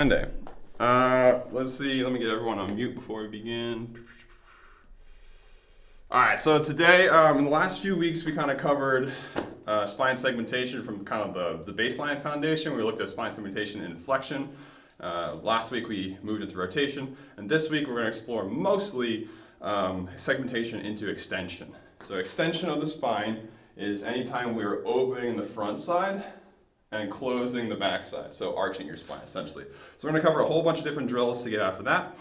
Monday. Let's see. Let me get everyone on mute before we begin. All right. So today, in the last few weeks, we kind of covered spine segmentation from kind of the baseline foundation. We looked at spine segmentation and flexion. Last week we moved into rotation, and this week we're going to explore mostly segmentation into extension. So extension of the spine is anytime we're opening the front side and closing the back side, so arching your spine essentially. So we're going to cover a whole bunch of different drills to get after that.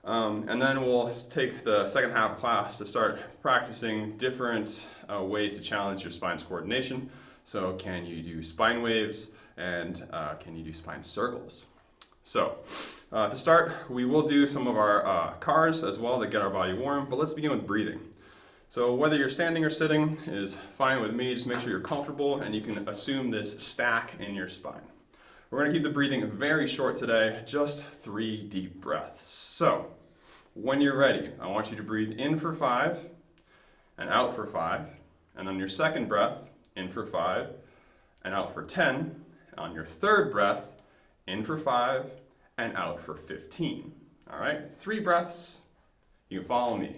And then we'll take the second half of class to start practicing different ways to challenge your spine's coordination. So can you do spine waves, and can you do spine circles? So to start, we will do some of our cars as well to get our body warm, but let's begin with breathing. So whether you're standing or sitting is fine with me. Just make sure you're comfortable and you can assume this stack in your spine. We're going to keep the breathing very short today, just 3 deep breaths. So when you're ready, I want you to breathe in for 5 and out for 5. And on your second breath, in for 5 and out for 10. On your third breath, in for 5 and out for 15. All right, 3 breaths. You can follow me.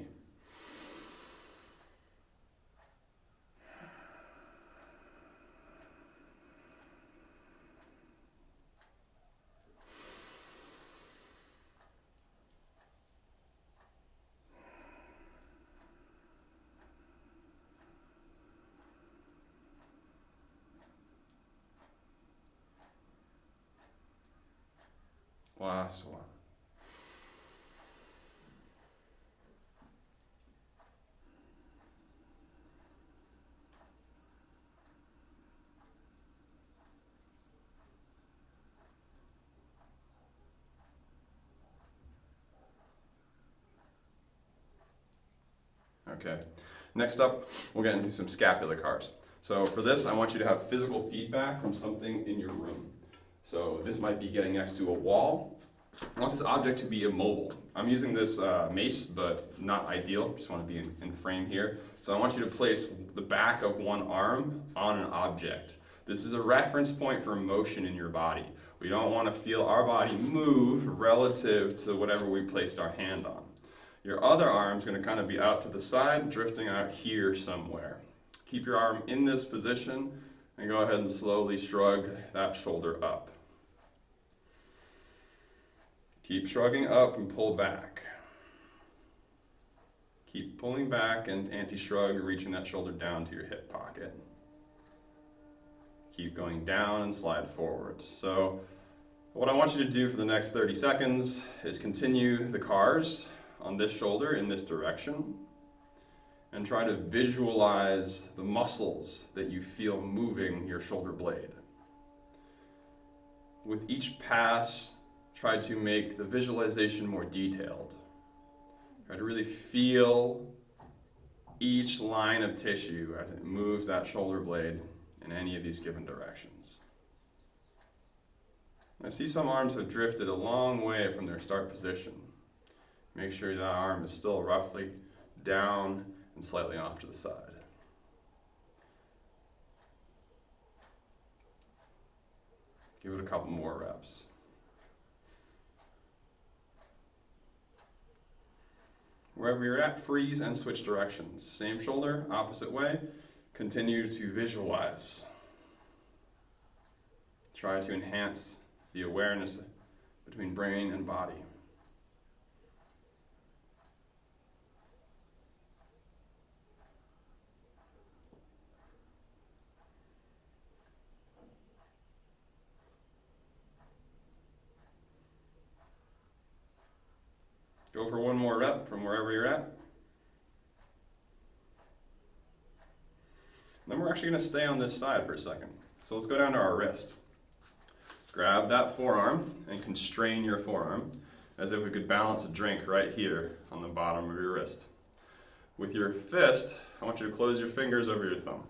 Last one. Okay, next up, we'll get into some scapular cars. So for this, I want you to have physical feedback from something in your room. So this might be getting next to a wall. I want this object to be immobile. I'm using this mace, but not ideal. Just want to be in frame here. So I want you to place the back of one arm on an object. This is a reference point for motion in your body. We don't want to feel our body move relative to whatever we placed our hand on. Your other arm's going to kind of be out to the side, drifting out here somewhere. Keep your arm in this position and go ahead and slowly shrug that shoulder up. Keep shrugging up and pull back. Keep pulling back and anti-shrug, reaching that shoulder down to your hip pocket. Keep going down and slide forward. So what I want you to do for the next 30 seconds is continue the cars on this shoulder in this direction and try to visualize the muscles that you feel moving your shoulder blade. With each pass, try to make the visualization more detailed. Try to really feel each line of tissue as it moves that shoulder blade in any of these given directions. I see some arms have drifted a long way from their start position. Make sure that arm is still roughly down and slightly off to the side. Give it a couple more reps. Wherever you're at, freeze and switch directions. Same shoulder, opposite way. Continue to visualize. Try to enhance the awareness between brain and body. Go for one more rep from wherever you're at. Then we're actually going to stay on this side for a second. So let's go down to our wrist. Grab that forearm and constrain your forearm as if we could balance a drink right here on the bottom of your wrist. With your fist, I want you to close your fingers over your thumb.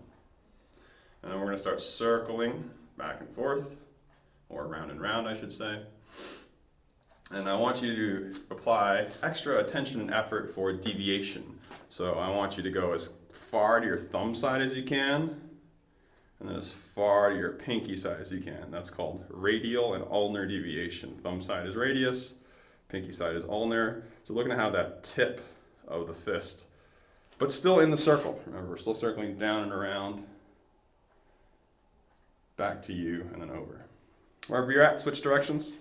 And then we're going to start circling back and forth, or round and round, I should say. And I want you to apply extra attention and effort for deviation. So I want you to go as far to your thumb side as you can, and then as far to your pinky side as you can. That's called radial and ulnar deviation. Thumb side is radius, pinky side is ulnar. So we're looking to have that tip of the fist, but still in the circle. Remember, we're still circling down and around, back to you, and then over. Wherever you're at, switch directions.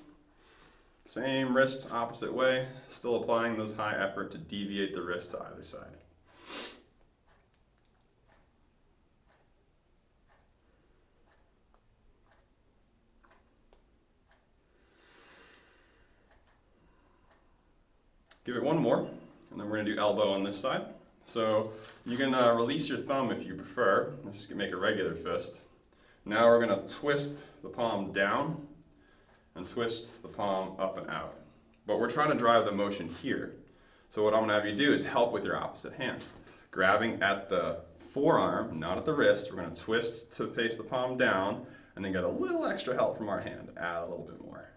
Same wrist, opposite way, still applying those high effort to deviate the wrist to either side. Give it one more, and then we're going to do elbow on this side. So you can release your thumb if you prefer. I'm just going to make a regular fist. Now we're going to twist the palm down and twist the palm up and out. But we're trying to drive the motion here. So what I'm going to have you do is help with your opposite hand. Grabbing at the forearm, not at the wrist. We're going to twist to face the palm down and then get a little extra help from our hand. Add a little bit more.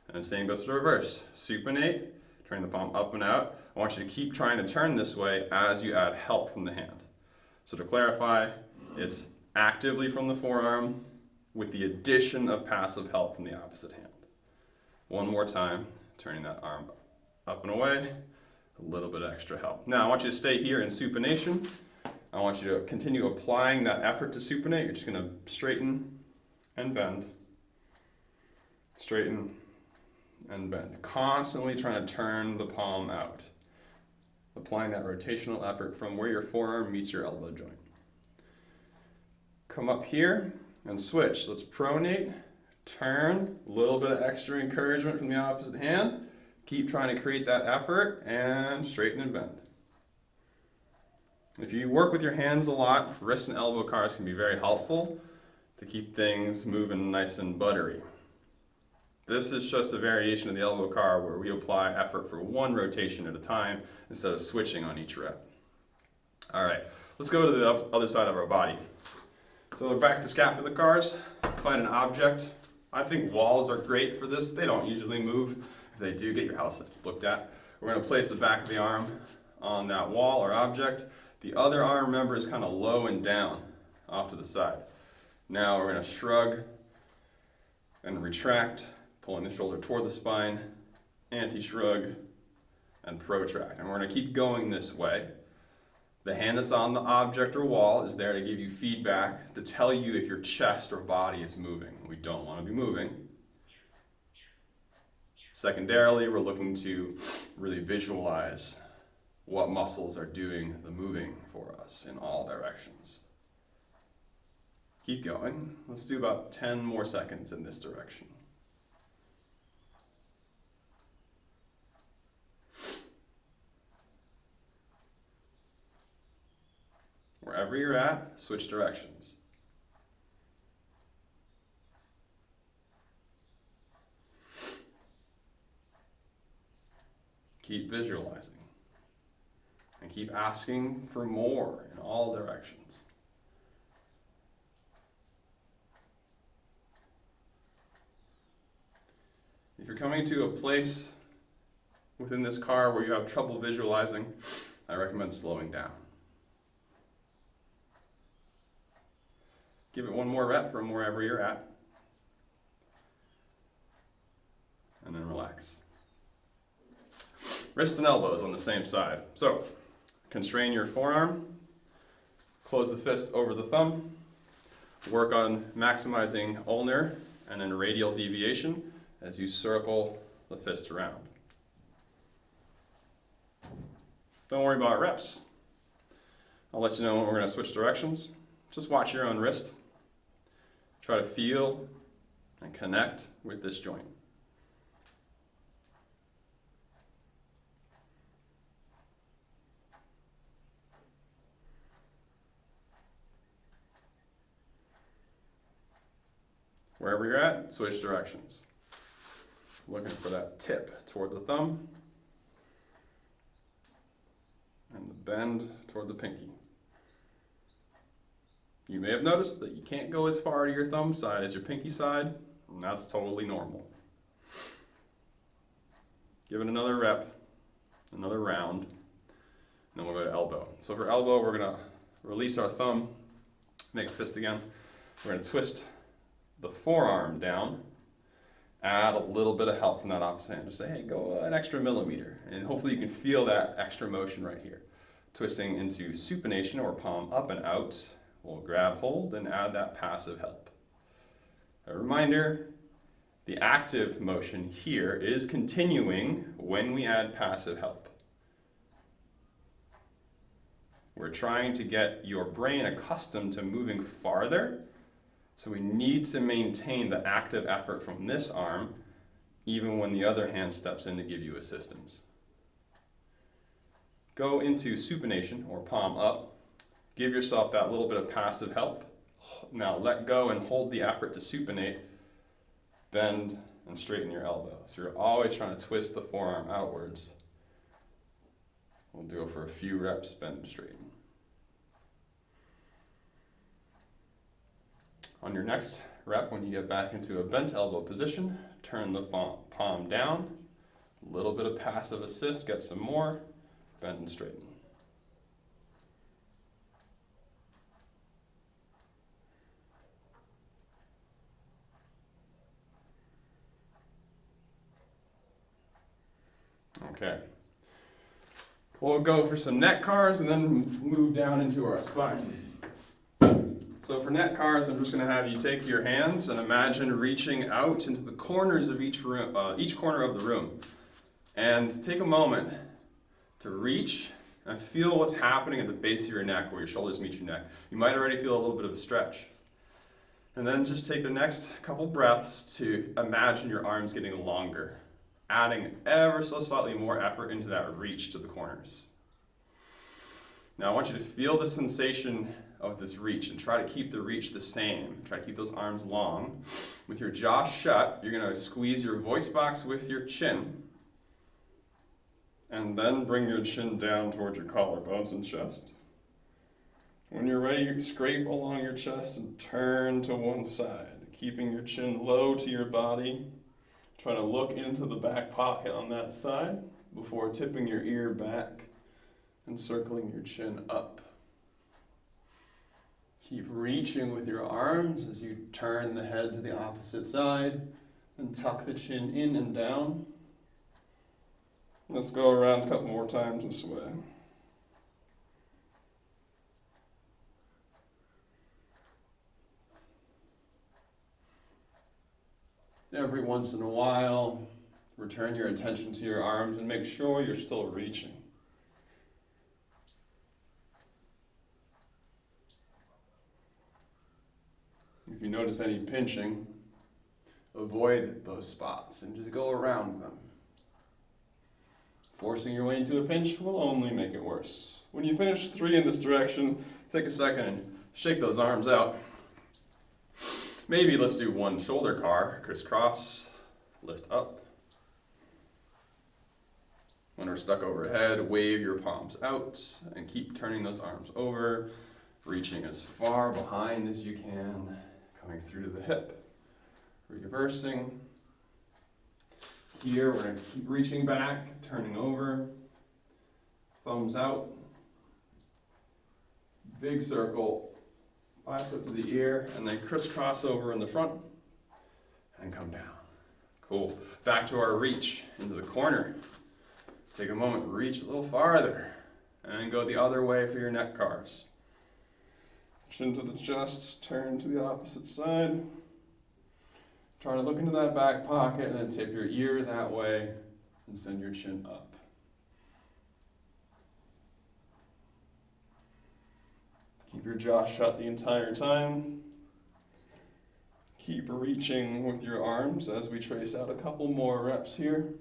And then same goes to reverse. Supinate. Turn the palm up and out. I want you to keep trying to turn this way as you add help from the hand. So to clarify, it's actively from the forearm with the addition of passive help from the opposite hand. One more time, turning that arm up and away, a little bit extra help. Now I want you to stay here in supination. I want you to continue applying that effort to supinate. You're just going to straighten and bend, straighten and bend, constantly trying to turn the palm out, applying that rotational effort from where your forearm meets your elbow joint. Come up here and switch. Let's pronate, turn, a little bit of extra encouragement from the opposite hand, keep trying to create that effort, and straighten and bend. If you work with your hands a lot, wrist and elbow cars can be very helpful to keep things moving nice and buttery. This is just a variation of the elbow car where we apply effort for one rotation at a time instead of switching on each rep. All right, let's go to the other side of our body. So we're back to scapular cars. Find an object. I think walls are great for this. They don't usually move. If they do, get your house looked at. We're going to place the back of the arm on that wall or object. The other arm, remember, is kind of low and down off to the side. Now we're going to shrug and retract, pulling the shoulder toward the spine, anti-shrug, and protract. And we're going to keep going this way. The hand that's on the object or wall is there to give you feedback, to tell you if your chest or body is moving. We don't want to be moving. Secondarily, we're looking to really visualize what muscles are doing the moving for us in all directions. Keep going. Let's do about 10 more seconds in this direction. Wherever you're at, switch directions. Keep visualizing. And keep asking for more in all directions. If you're coming to a place within this car where you have trouble visualizing, I recommend slowing down. Give it one more rep from wherever you're at. And then relax. Wrist and elbows on the same side. So, constrain your forearm, close the fist over the thumb, work on maximizing ulnar and then radial deviation as you circle the fist around. Don't worry about reps. I'll let you know when we're going to switch directions. Just watch your own wrist. Try to feel and connect with this joint. Wherever you're at, switch directions. Looking for that tip toward the thumb and the bend toward the pinky. You may have noticed that you can't go as far to your thumb side as your pinky side, and that's totally normal. Give it another rep, another round, and then we'll go to elbow. So for elbow, we're going to release our thumb, make a fist again, We're going to twist the forearm down, add a little bit of help from that opposite hand. Just say, hey, go an extra millimeter. And hopefully you can feel that extra motion right here. Twisting into supination, or palm up and out. We'll grab hold and add that passive help. A reminder, the active motion here is continuing when we add passive help. We're trying to get your brain accustomed to moving farther, so we need to maintain the active effort from this arm even when the other hand steps in to give you assistance. Go into supination, or palm up. Give yourself that little bit of passive help. Now let go and hold the effort to supinate. Bend and straighten your elbow. So you're always trying to twist the forearm outwards. We'll do it for a few reps, bend and straighten. On your next rep, when you get back into a bent elbow position, turn the palm down. A little bit of passive assist, get some more, bend and straighten. Okay. We'll go for some neck cars and then move down into our spine. So for neck cars, I'm just going to have you take your hands and imagine reaching out into the corners of each corner of the room. And take a moment to reach and feel what's happening at the base of your neck, where your shoulders meet your neck. You might already feel a little bit of a stretch. And then just take the next couple breaths to imagine your arms getting longer, adding ever so slightly more effort into that reach to the corners. Now I want you to feel the sensation of this reach and try to keep the reach the same. Try to keep those arms long. With your jaw shut, you're going to squeeze your voice box with your chin, and then bring your chin down towards your collarbones and chest. When you're ready, you scrape along your chest and turn to one side, keeping your chin low to your body. Try to look into the back pocket on that side before tipping your ear back and circling your chin up. Keep reaching with your arms as you turn the head to the opposite side and tuck the chin in and down. Let's go around a couple more times this way. Every once in a while, return your attention to your arms and make sure you're still reaching. If you notice any pinching, avoid those spots and just go around them. Forcing your way into a pinch will only make it worse. When you finish 3 in this direction, take a second and shake those arms out. Maybe let's do one shoulder car, crisscross, lift up. When we're stuck overhead, wave your palms out and keep turning those arms over, reaching as far behind as you can, coming through to the hip, reversing. Here, we're going to keep reaching back, turning over, thumbs out, big circle, bicep to the ear, and then crisscross over in the front, and come down. Cool. Back to our reach into the corner. Take a moment, reach a little farther, and go the other way for your neck cars. Chin to the chest, turn to the opposite side. Try to look into that back pocket and then tip your ear that way and send your chin up. Keep your jaw shut the entire time. Keep reaching with your arms as we trace out a couple more reps here.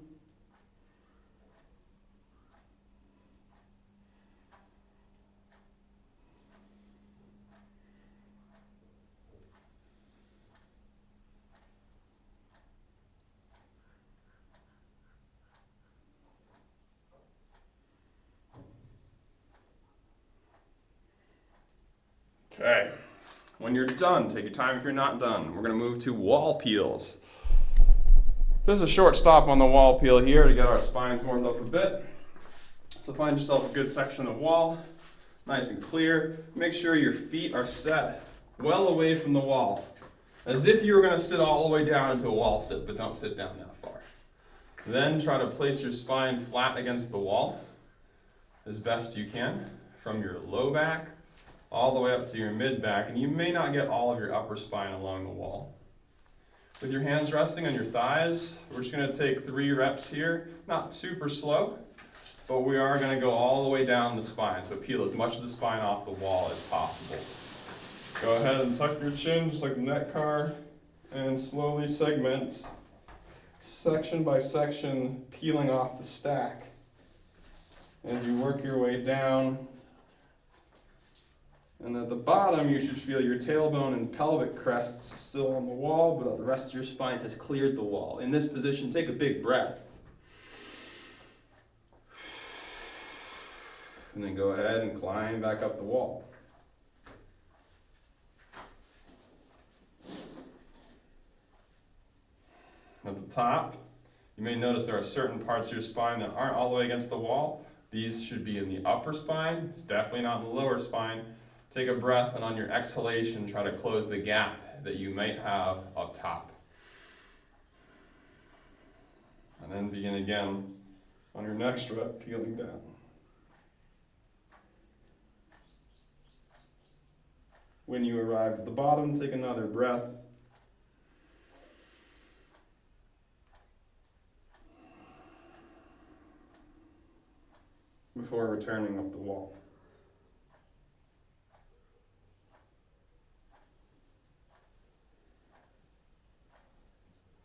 Okay, when you're done, take your time if you're not done. We're going to move to wall peels. There's a short stop on the wall peel here to get our spines warmed up a bit. So find yourself a good section of wall, nice and clear. Make sure your feet are set well away from the wall, as if you were going to sit all the way down into a wall sit, but don't sit down that far. Then try to place your spine flat against the wall as best you can, from your low back all the way up to your mid back, and you may not get all of your upper spine along the wall. With your hands resting on your thighs, we're just going to take 3 reps here, not super slow, but we are going to go all the way down the spine, so peel as much of the spine off the wall as possible. Go ahead and tuck your chin just like the neck car, and slowly segment, section by section, peeling off the stack. As you work your way down, and at the bottom you should feel your tailbone and pelvic crests still on the wall, but the rest of your spine has cleared the wall. In this position, take a big breath. And then go ahead and climb back up the wall. At the top, you may notice there are certain parts of your spine that aren't all the way against the wall. These should be in the upper spine. It's definitely not in the lower spine. Take a breath, and on your exhalation, try to close the gap that you might have up top. And then begin again on your next rep, peeling down. When you arrive at the bottom, take another breath. Before returning up the wall.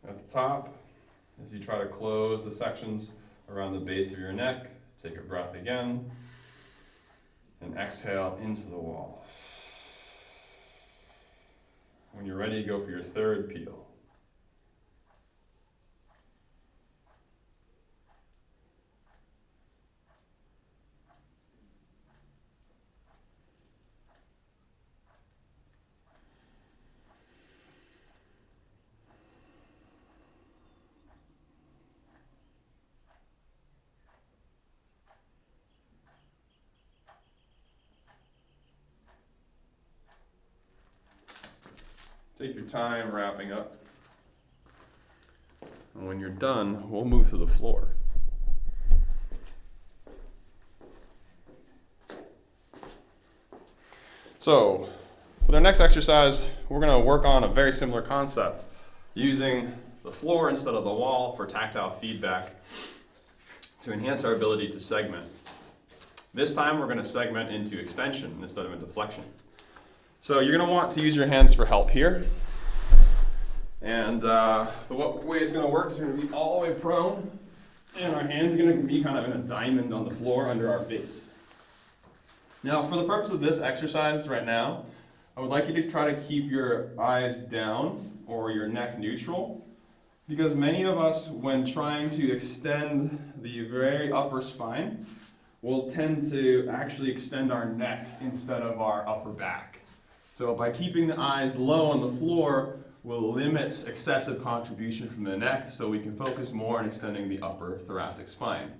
At the top, as you try to close the sections around the base of your neck, take a breath again, and exhale into the wall. When you're ready, go for your 3rd peel. Take your time wrapping up. And when you're done, we'll move to the floor. So, with our next exercise, we're going to work on a very similar concept, using the floor instead of the wall for tactile feedback to enhance our ability to segment. This time, we're going to segment into extension instead of into flexion. So you're going to want to use your hands for help here. And the way it's going to work is we're going to be all the way prone, and our hands are going to be kind of in a diamond on the floor under our face. Now, for the purpose of this exercise right now, I would like you to try to keep your eyes down or your neck neutral, because many of us, when trying to extend the very upper spine, will tend to actually extend our neck instead of our upper back. So by keeping the eyes low on the floor, we'll limit excessive contribution from the neck, so we can focus more on extending the upper thoracic spine.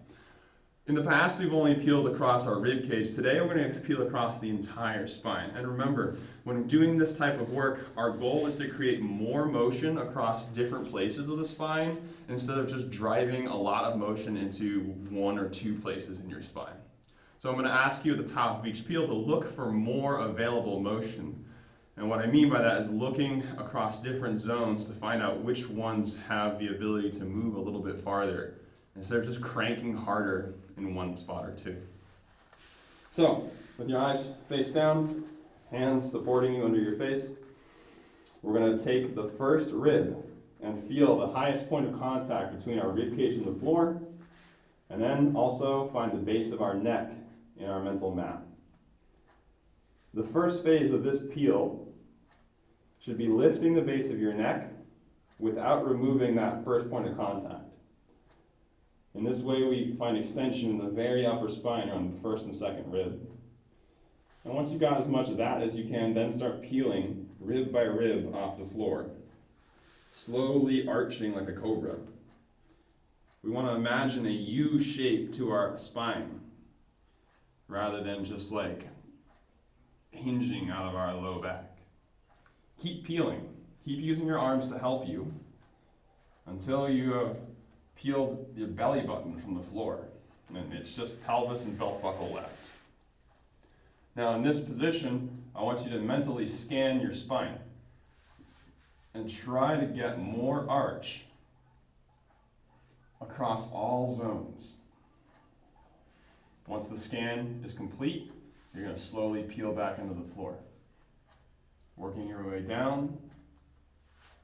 In the past, we've only peeled across our rib cage. Today, we're going to peel across the entire spine. And remember, when doing this type of work, our goal is to create more motion across different places of the spine, instead of just driving a lot of motion into 1 or 2 places in your spine. So I'm going to ask you at the top of each peel to look for more available motion. And what I mean by that is looking across different zones to find out which ones have the ability to move a little bit farther, instead of just cranking harder in one spot or 2. So, with your eyes face down, hands supporting you under your face, we're going to take the first rib and feel the highest point of contact between our rib cage and the floor, and then also find the base of our neck in our mental map. The first phase of this peel should be lifting the base of your neck without removing that first point of contact. In this way, we find extension in the very upper spine on the first and second rib. And once you've got as much of that as you can, then start peeling rib by rib off the floor, slowly arching like a cobra. We want to imagine a U shape to our spine, rather than just like hinging out of our low back. Keep peeling. Keep using your arms to help you until you have peeled your belly button from the floor. And it's just pelvis and belt buckle left. Now in this position, I want you to mentally scan your spine and try to get more arch across all zones. Once the scan is complete, you're going to slowly peel back into the floor. Working your way down,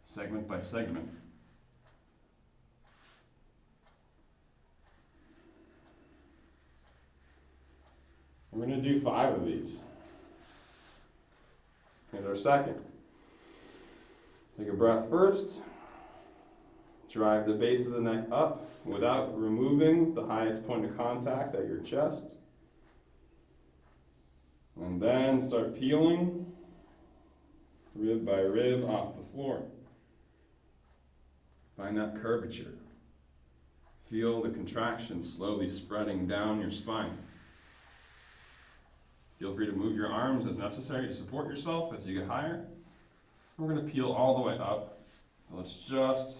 segment by segment. We're going to do 5 of these. Here's our second. Take a breath first. Drive the base of the neck up without removing the highest point of contact at your chest. And then start peeling rib by rib off the floor. Find that curvature. Feel the contraction slowly spreading down your spine. Feel free to move your arms as necessary to support yourself as you get higher. We're going to peel all the way up till it's just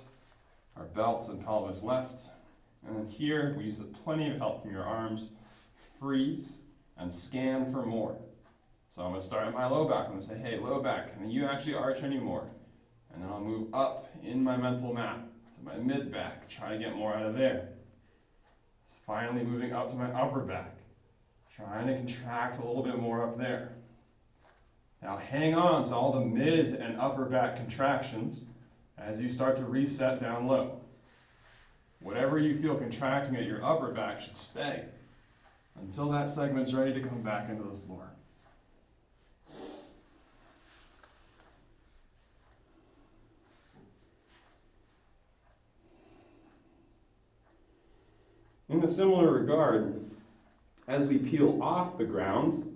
our belts and pelvis left. And then here, we use plenty of help from your arms. Freeze and scan for more. So I'm going to start at my low back. I'm going to say, hey, low back, can you actually arch anymore? And then I'll move up in my mental map to my mid back, try to get more out of there. So finally moving up to my upper back, trying to contract a little bit more up there. Now hang on to all the mid and upper back contractions as you start to reset down low. Whatever you feel contracting at your upper back should stay until that segment's ready to come back into the floor. In a similar regard, as we peel off the ground,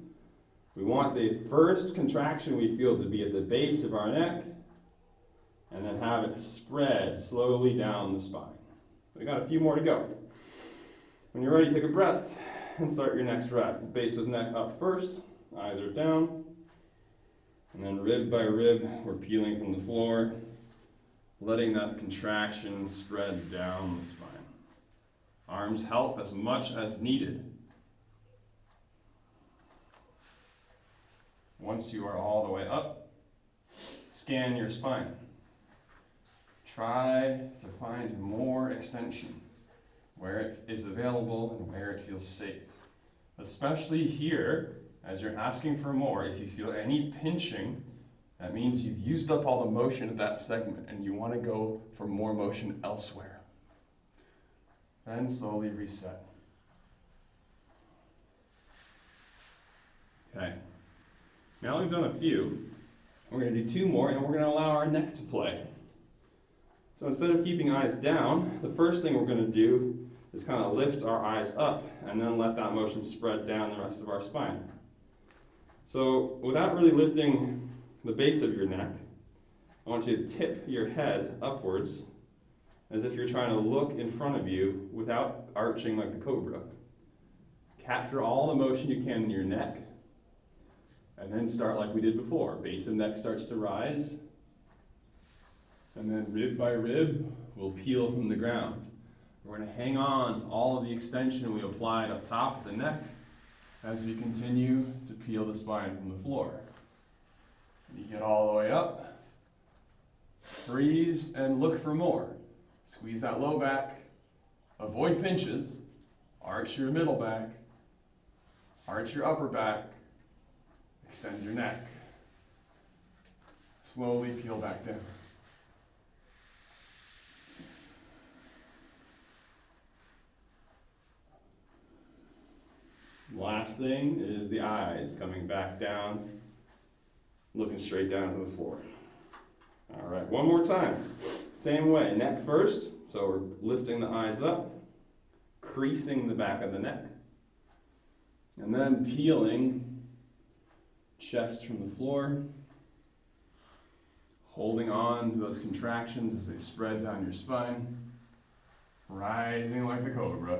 we want the first contraction we feel to be at the base of our neck, and then have it spread slowly down the spine. We got a few more to go. When you're ready, take a breath and start your next rep. Base of neck up first, eyes are down, and then rib by rib, we're peeling from the floor, letting that contraction spread down the spine. Arms help as much as needed. Once you are all the way up, scan your spine. Try to find more extension where it is available and where it feels safe. Especially here, as you're asking for more, if you feel any pinching, that means you've used up all the motion of that segment and you want to go for more motion elsewhere. Then slowly reset. Okay. Now we've done a few, we're going to do 2 more and we're going to allow our neck to play. So instead of keeping eyes down, the first thing we're going to do is kind of lift our eyes up and then let that motion spread down the rest of our spine. So without really lifting the base of your neck, I want you to tip your head upwards as if you're trying to look in front of you without arching like the cobra. Capture all the motion you can in your neck, and then start like we did before. Base of neck starts to rise, and then rib by rib, we'll peel from the ground. We're going to hang on to all of the extension we applied up top of the neck as we continue to peel the spine from the floor. You get all the way up, freeze, and look for more. Squeeze that low back, avoid pinches, arch your middle back, arch your upper back, extend your neck. Slowly peel back down. Last thing is the eyes coming back down, looking straight down to the floor. All right, one more time. Same way, neck first. So we're lifting the eyes up, creasing the back of the neck, and then peeling chest from the floor, holding on to those contractions as they spread down your spine, rising like the cobra.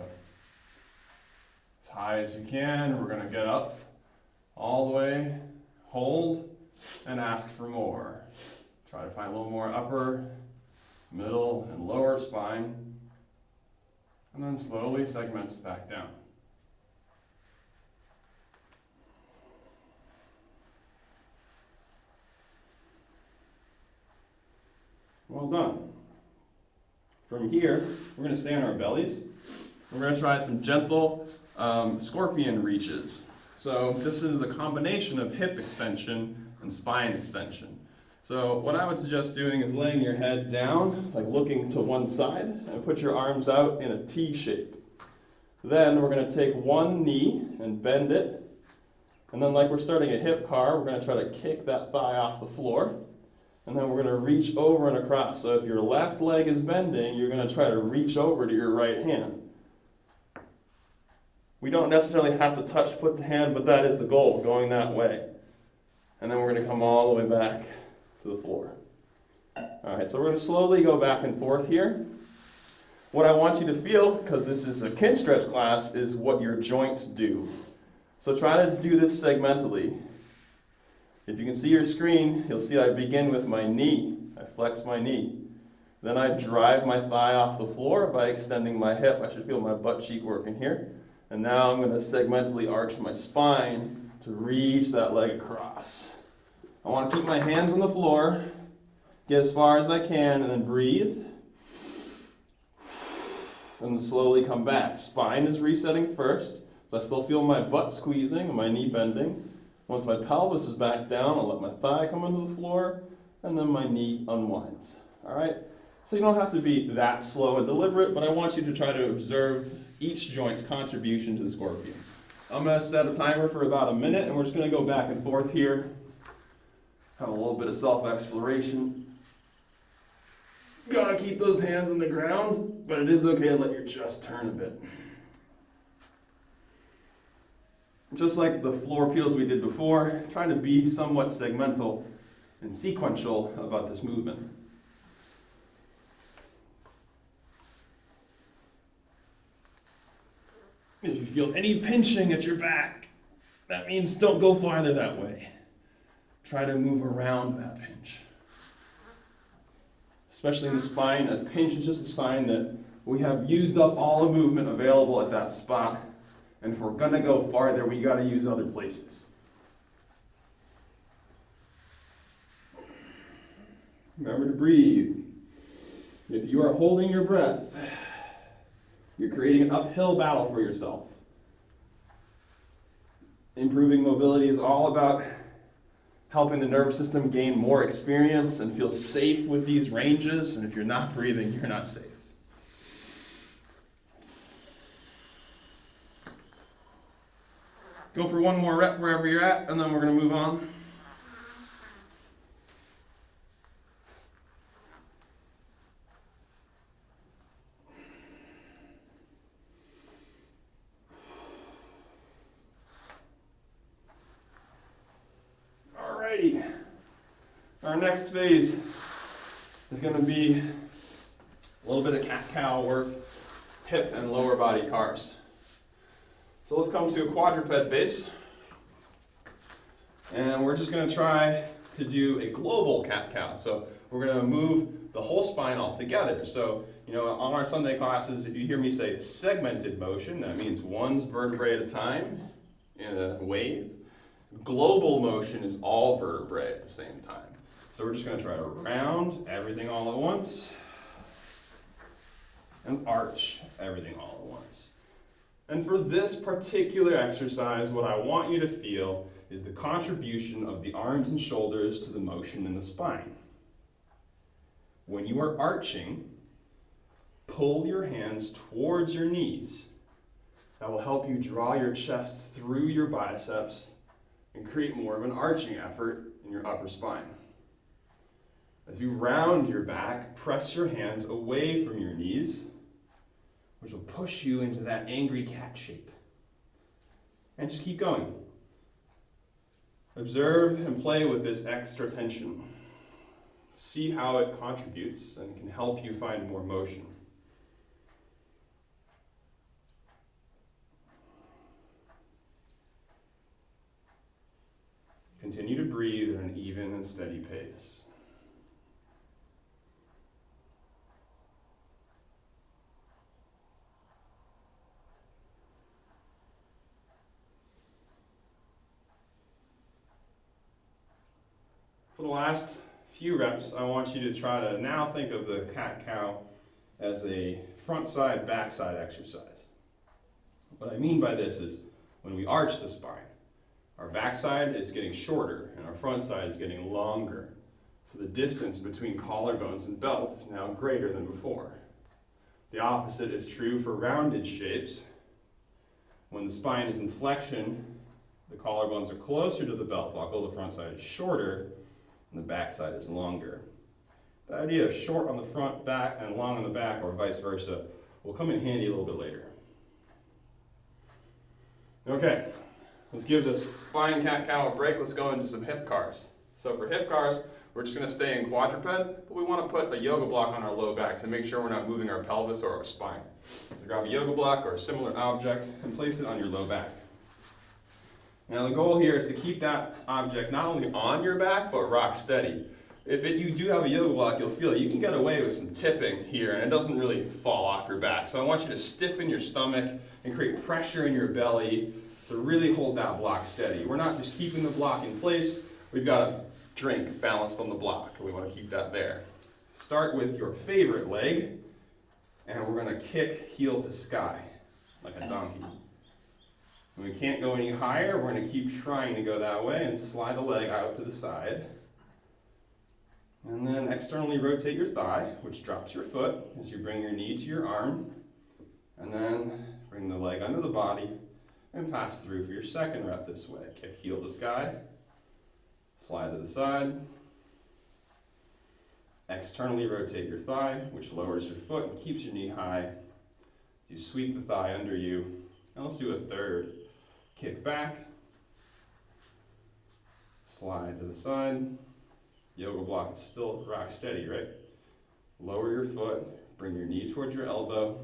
As high as you can, we're going to get up all the way, hold, and ask for more. Try to find a little more upper, middle, and lower spine, and then slowly segments back down. Well done. From here, we're going to stay on our bellies. We're going to try some gentle scorpion reaches. So this is a combination of hip extension and spine extension. So what I would suggest doing is laying your head down, like looking to one side, and put your arms out in a T shape. Then we're going to take one knee and bend it. And then like we're starting a hip car, we're going to try to kick that thigh off the floor. And then we're going to reach over and across. So if your left leg is bending, you're going to try to reach over to your right hand. We don't necessarily have to touch foot to hand, but that is the goal, going that way. And then we're going to come all the way back to the floor. All right, so we're going to slowly go back and forth here. What I want you to feel, because this is a Kinstretch class, is what your joints do. So try to do this segmentally. If you can see your screen, you'll see I begin with my knee. I flex my knee. Then I drive my thigh off the floor by extending my hip. I should feel my butt cheek working here. And now I'm going to segmentally arch my spine to reach that leg across. I want to keep my hands on the floor, get as far as I can, and then breathe. And then slowly come back. Spine is resetting first, so I still feel my butt squeezing and my knee bending. Once my pelvis is back down, I'll let my thigh come into the floor, and then my knee unwinds. All right? So you don't have to be that slow and deliberate, but I want you to try to observe each joint's contribution to the scorpion. I'm going to set a timer for about a minute, and we're just going to go back and forth here. Have a little bit of self-exploration. Gotta keep those hands on the ground, but it is okay to let your chest turn a bit. Just like the floor peels we did before, trying to be somewhat segmental and sequential about this movement. If you feel any pinching at your back, that means don't go farther that way. Try to move around that pinch. Especially in the spine, a pinch is just a sign that we have used up all the movement available at that spot. And if we're going to go farther, we got to use other places. Remember to breathe. If you are holding your breath, you're creating an uphill battle for yourself. Improving mobility is all about helping the nervous system gain more experience and feel safe with these ranges. And if you're not breathing, you're not safe. Go for one more rep wherever you're at, and then we're going to move on. Alrighty. Our next phase is going to be a little bit of cat-cow work, hip and lower body cars. So let's come to a quadruped base, and we're just going to try to do a global cat-cow. So we're going to move the whole spine all together. So, on our Sunday classes, if you hear me say segmented motion, that means one vertebrae at a time in a wave. Global motion is all vertebrae at the same time. So we're just going to try to round everything all at once and arch everything all at once. And for this particular exercise, what I want you to feel is the contribution of the arms and shoulders to the motion in the spine. When you are arching, pull your hands towards your knees. That will help you draw your chest through your biceps and create more of an arching effort in your upper spine. As you round your back, press your hands away from your knees, which will push you into that angry cat shape. And just keep going. Observe and play with this extra tension. See how it contributes and can help you find more motion. Continue to breathe at an even and steady pace. For the last few reps, I want you to try to now think of the cat-cow as a front-side, back-side exercise. What I mean by this is when we arch the spine, our backside is getting shorter and our front side is getting longer. So the distance between collarbones and belt is now greater than before. The opposite is true for rounded shapes. When the spine is in flexion, the collarbones are closer to the belt buckle, the front side is shorter, and the back side is longer. The idea of short on the front, back, and long on the back, or vice versa, will come in handy a little bit later. Okay, let's give this fine cat-cow a break. Let's go into some hip cars. So for hip cars, we're just going to stay in quadruped, but we want to put a yoga block on our low back to make sure we're not moving our pelvis or our spine. So grab a yoga block or a similar object and place it on your low back. Now the goal here is to keep that object not only on your back, but rock steady. If you do have a yoga block, you'll feel that you can get away with some tipping here and it doesn't really fall off your back. So I want you to stiffen your stomach and create pressure in your belly to really hold that block steady. We're not just keeping the block in place, we've got a drink balanced on the block, and we want to keep that there. Start with your favorite leg, and we're going to kick heel to sky, like a donkey. When we can't go any higher, we're going to keep trying to go that way and slide the leg out to the side. And then externally rotate your thigh, which drops your foot as you bring your knee to your arm. And then bring the leg under the body and pass through for your second rep this way. Kick heel to sky, slide to the side. Externally rotate your thigh, which lowers your foot and keeps your knee high. You sweep the thigh under you. And let's do a third. Kick back, slide to the side. Yoga block is still rock steady, right? Lower your foot, bring your knee towards your elbow,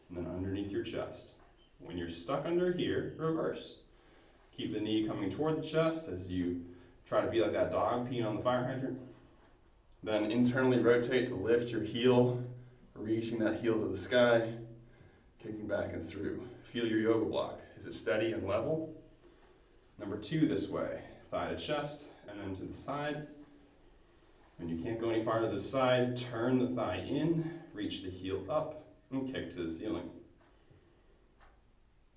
and then underneath your chest. When you're stuck under here, reverse. Keep the knee coming toward the chest as you try to be like that dog peeing on the fire hydrant. Then internally rotate to lift your heel, reaching that heel to the sky, kicking back and through. Feel your yoga block. Is it steady and level? Number 2 this way. Thigh to chest and then to the side. When you can't go any farther to the side, turn the thigh in, reach the heel up, and kick to the ceiling.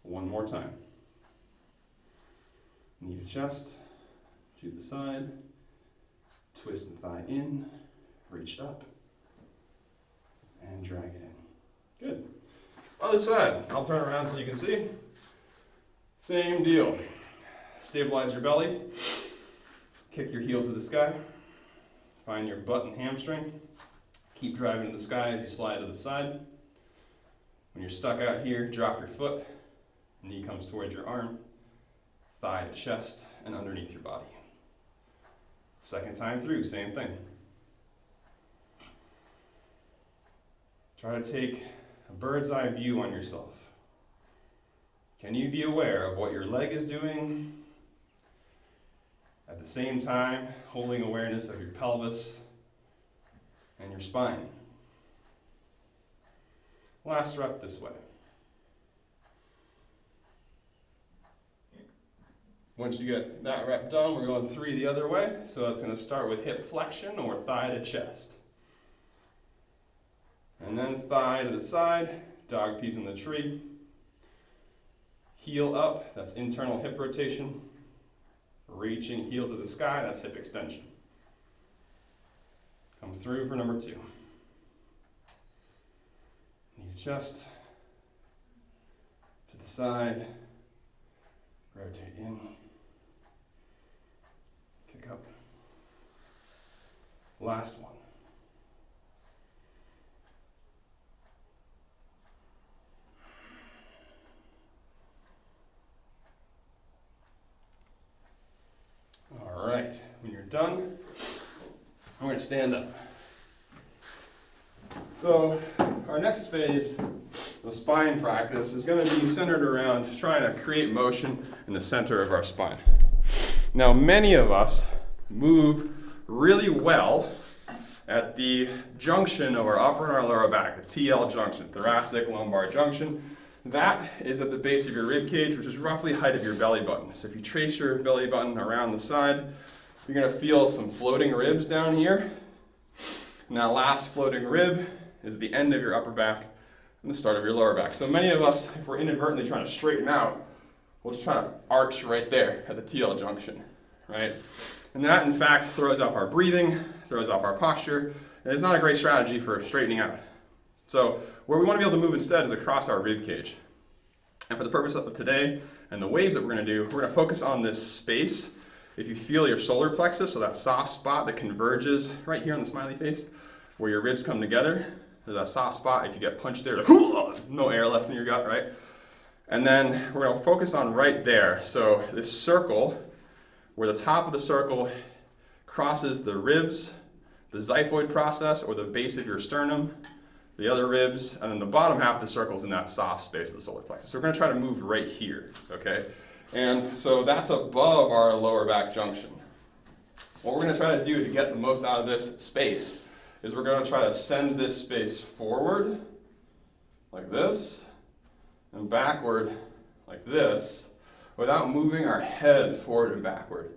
One more time. Knee to chest, to the side, twist the thigh in, reach up, and drag it in. Good. Other side. I'll turn around so you can see. Same deal. Stabilize your belly. Kick your heel to the sky. Find your butt and hamstring. Keep driving to the sky as you slide to the side. When you're stuck out here, drop your foot. Knee comes towards your arm. Thigh to chest and underneath your body. Second time through, same thing. Try to take a bird's eye view on yourself. Can you be aware of what your leg is doing? At the same time, holding awareness of your pelvis and your spine. Last rep this way. Once you get that rep done, we're going 3 the other way. So it's going to start with hip flexion or thigh to chest. And then thigh to the side, dog peas in the tree. Heel up, that's internal hip rotation. Reaching heel to the sky, that's hip extension. Come through for number 2. Knee to chest, to the side, rotate in, kick up. Last one. All right, when you're done, I'm going to stand up. So our next phase of spine practice is going to be centered around trying to create motion in the center of our spine. Now, many of us move really well at the junction of our upper and our lower back, the TL junction, thoracic lumbar junction. That is at the base of your rib cage, which is roughly the height of your belly button. So if you trace your belly button around the side, you're going to feel some floating ribs down here. And that last floating rib is the end of your upper back and the start of your lower back. So many of us, if we're inadvertently trying to straighten out, we'll just try to arch right there at the TL junction, right? And that, in fact, throws off our breathing, throws off our posture, and it's not a great strategy for straightening out. So where we want to be able to move instead is across our rib cage. And for the purpose of today and the waves that we're going to do, we're going to focus on this space. If you feel your solar plexus, so that soft spot that converges right here on the smiley face, where your ribs come together, there's that soft spot. If you get punched there, like, no air left in your gut, right? And then we're going to focus on right there. So this circle, where the top of the circle crosses the ribs, the xiphoid process, or the base of your sternum, the other ribs, and then the bottom half of the circle is in that soft space of the solar plexus. So we're going to try to move right here, okay? And so that's above our lower back junction. What we're going to try to do to get the most out of this space is we're going to try to send this space forward, like this, and backward, like this, without moving our head forward and backward.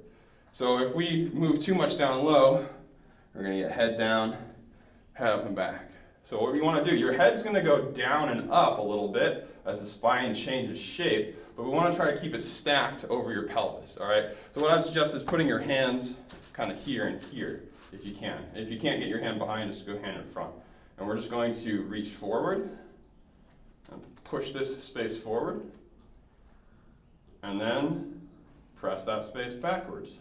So if we move too much down low, we're going to get head down, head up and back. So what we want to do, your head's going to go down and up a little bit as the spine changes shape, but we want to try to keep it stacked over your pelvis, all right? So what I suggest is putting your hands kind of here and here, if you can. If you can't get your hand behind, just go hand in front. And we're just going to reach forward and push this space forward, and then press that space backwards.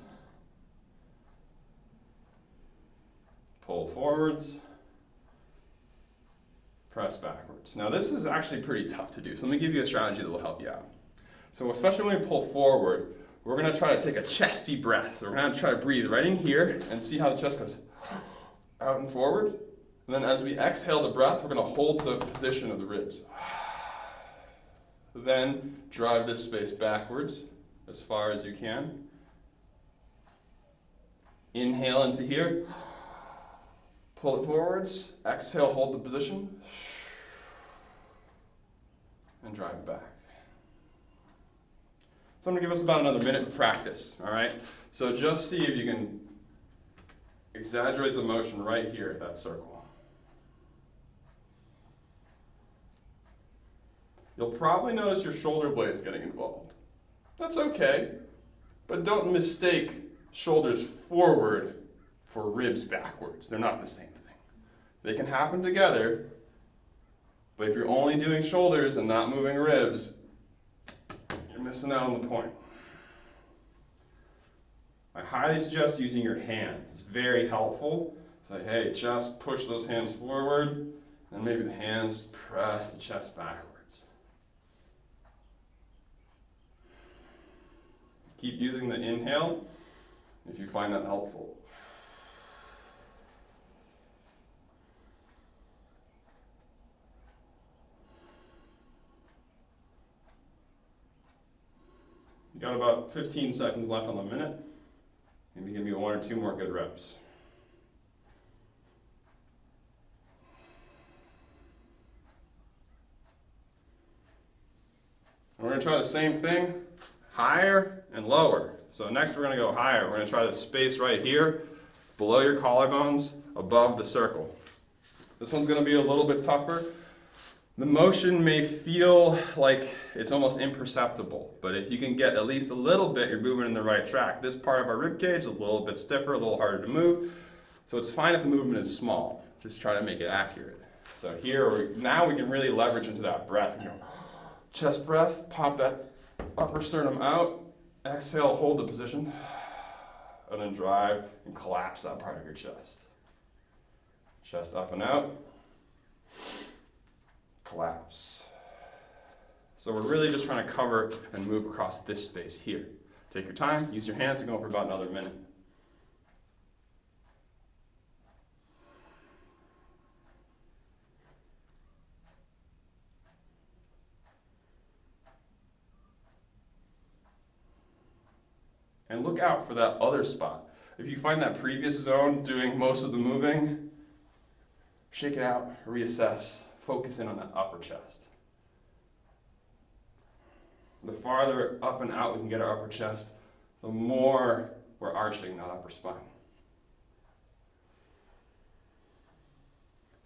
Pull forwards, press backwards. Now this is actually pretty tough to do, so let me give you a strategy that will help you out. So especially when we pull forward, we're going to try to take a chesty breath. So we're going to try to breathe right in here and see how the chest goes out and forward. And then as we exhale the breath, we're going to hold the position of the ribs. Then drive this space backwards as far as you can. Inhale into here. Pull it forwards, exhale, hold the position, and drive it back. So I'm going to give us about another minute of practice, all right? So just see if you can exaggerate the motion right here at that circle. You'll probably notice your shoulder blades getting involved. That's okay, but don't mistake shoulders forward for ribs backwards. They're not the same thing. They can happen together, but if you're only doing shoulders and not moving ribs, you're missing out on the point. I highly suggest using your hands. It's very helpful. Say, hey, just push those hands forward, and maybe the hands press the chest backwards. Keep using the inhale if you find that helpful. You got about 15 seconds left on the minute. Maybe give me 1 or 2 more good reps. We're going to try the same thing, higher and lower. So next we're going to go higher. We're going to try the space right here, below your collarbones, above the circle. This one's going to be a little bit tougher. The motion may feel like it's almost imperceptible, but if you can get at least a little bit, you're moving in the right track. This part of our rib cage is a little bit stiffer, a little harder to move, so it's fine if the movement is small. Just try to make it accurate. So here, now we can really leverage into that breath. You know, chest breath, pop that upper sternum out, exhale, hold the position, and then drive and collapse that part of your chest. Chest up and out. Collapse. So we're really just trying to cover and move across this space here. Take your time, use your hands, and go for about another minute. And look out for that other spot. If you find that previous zone doing most of the moving, shake it out, reassess, focus in on that upper chest. The farther up and out we can get our upper chest, the more we're arching that upper spine.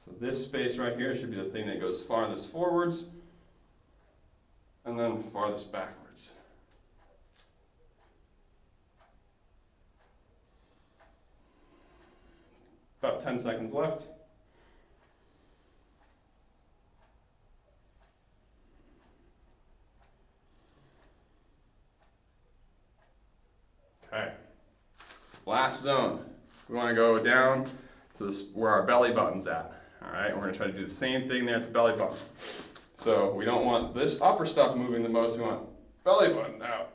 So this space right here should be the thing that goes farthest forwards and then farthest backwards. About 10 seconds left. Okay. Last zone. We want to go down to this, where our belly button's at. All right, we're going to try to do the same thing there at the belly button. So we don't want this upper stuff moving the most. We want belly button out,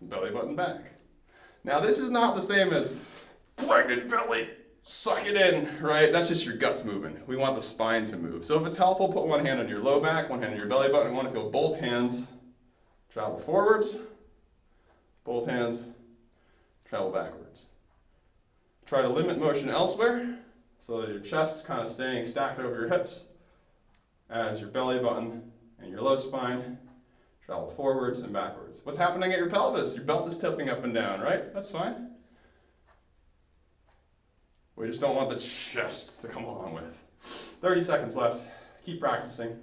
belly button back. Now this is not the same as pregnant belly, suck it in, right? That's just your guts moving. We want the spine to move. So if it's helpful, put one hand on your low back, one hand on your belly button. We want to feel both hands travel forwards, both hands travel backwards. Try to limit motion elsewhere so that your chest's kind of staying stacked over your hips as your belly button and your low spine travel forwards and backwards. What's happening at your pelvis? Your belt is tipping up and down, right? That's fine. We just don't want the chest to come along with. 30 seconds left. Keep practicing.